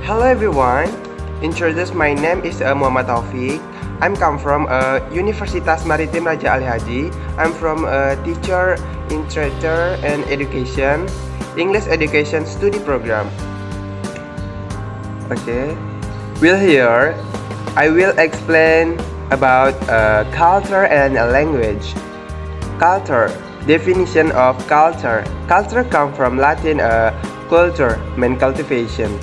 Hello everyone. Introduce my name is MuhammadTaufik. I'm come from Universitas Maritim Raja Ali Haji. I'm from teacher in theater and education, English education study program. Okay. Here I will explain about culture and language. Culture. Definition of culture. Culture comes from Latin culture, mean cultivation.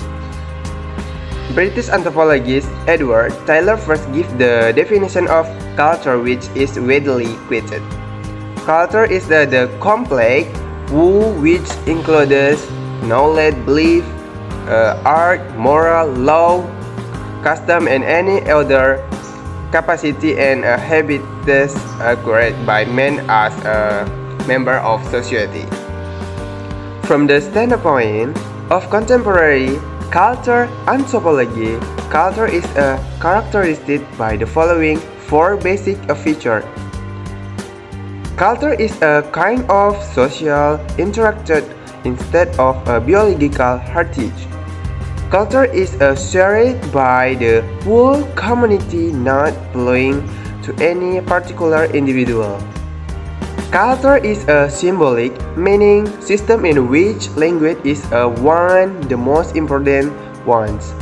British anthropologist Edward Taylor first gave the definition of culture, which is widely quoted. Culture is the complex whole which includes knowledge, belief, art, moral, law, custom, and any other capacity and habits acquired by man as a member of society. From the standpoint of contemporary culture anthropology, culture is characterized by the following four basic features. Culture is a kind of social interaction instead of a biological heritage. Culture is shared by the whole community, not belonging to any particular individual. Culture is a symbolic meaning system in which language is one of the most important ones.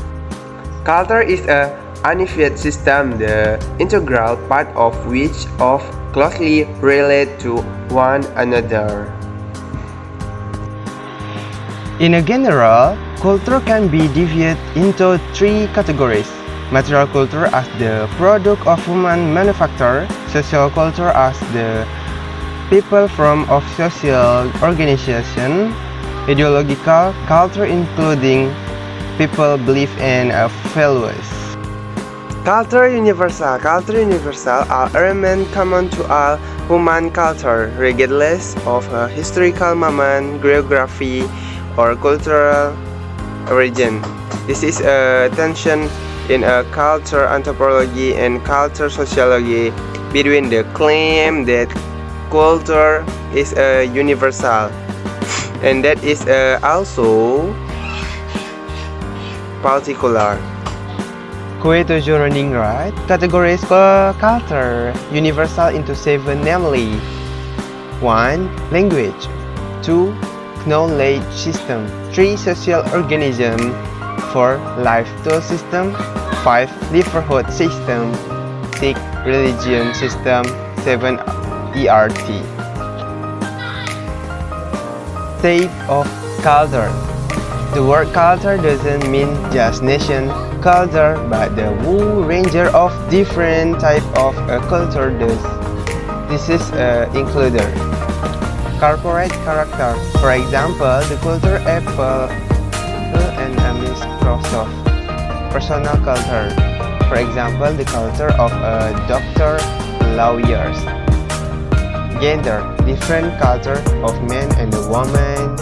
Culture is a unified system, the integral part of which of closely relate to one another. In a general, culture can be divided into three categories. Material culture as the product of human manufacture, social culture as the people from of social organization, ideological culture including people belief and values. Culture universal are elements common to all human culture, regardless of historical moment, geography, or cultural origin. This is a tension in culture anthropology and culture sociology between the claim that culture is universal and that is also particular. Coetage running right categories culture universal into seven, namely 1. Language 2. Knowledge system 3. Social organism 4. Lifestyle system 5. Livelihood system 6. Religion system 7. ERT. Type of culture. The word culture doesn't mean just nation culture, but the whole range of different type of culture does. This is included corporate character. For example, the culture Apple and Microsoft. Personal culture. For example, the culture of doctor, lawyers. Gender, different culture of men and woman.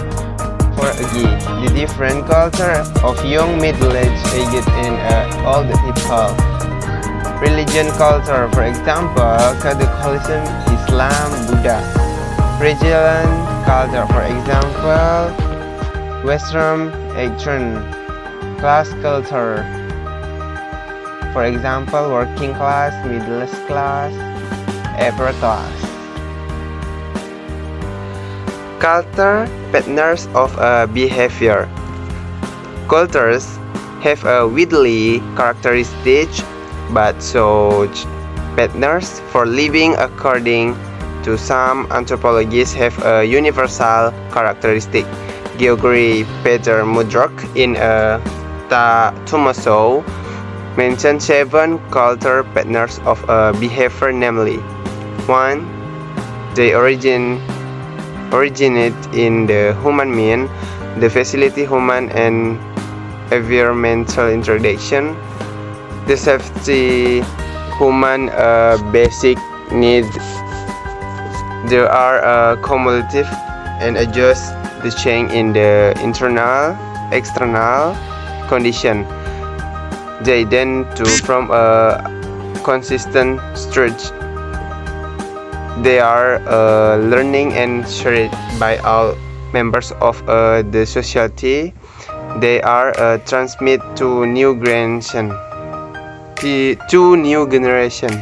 For the different culture of young, middle-aged, aged, and old people. Religion culture, for example, Catholicism, Islam, Buddha. Region culture, for example, Western, Eastern. Class culture, for example, working class, middle class, upper class. Culture patterns of behavior. Cultures have a widely characteristics, but such patterns for living according to some anthropologists have a universal characteristic. Geography Peter Mudrock in Tomaso mentioned 7 culture patterns of behavior, namely 1. They originate in the human mean, the facility human and environmental interaction, the safety human basic need. There are cumulative and adjust the change in the internal, external condition. They then to from a consistent stretch. They are learning and shared by all members of the society. They are transmit to new generation. To new generation.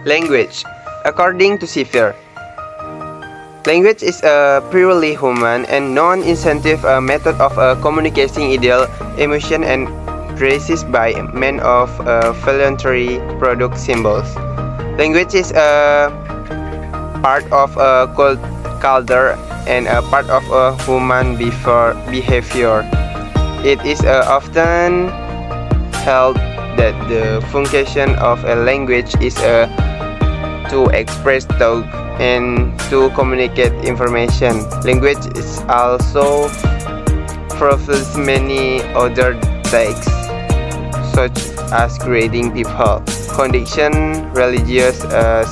Language. According to Sevier, language is a purely human and non-incentive method of communicating ideal, emotion, and praises by men of voluntary product symbols. Language is a part of a culture and a part of a human behavior. It is often held that the function of a language is to express thought and to communicate information. Language is also fulfills many other tasks, such as grading people, condition, religious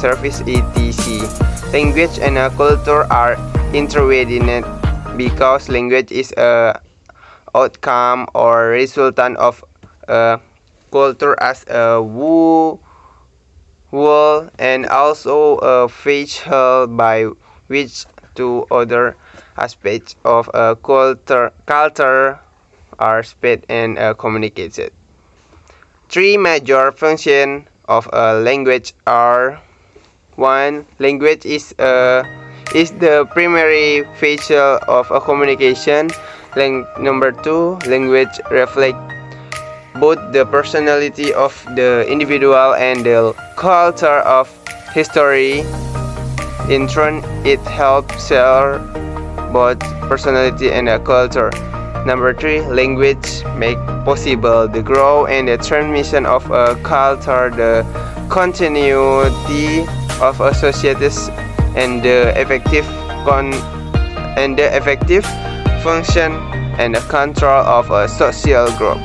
service, etc. Language and culture are intertwined because language is a outcome or resultant of culture as a whole and also a facial by which two other aspects of a culture are spread and communicated. Three major functions of a language are: 1. Language is the primary feature of a communication. Number 2. Language reflects both the personality of the individual and the culture of history. In turn, it helps share both personality and culture. Number 3. Language make possible the growth and the transmission of a culture, the continuity of a society, and the effective function and the control of a social group.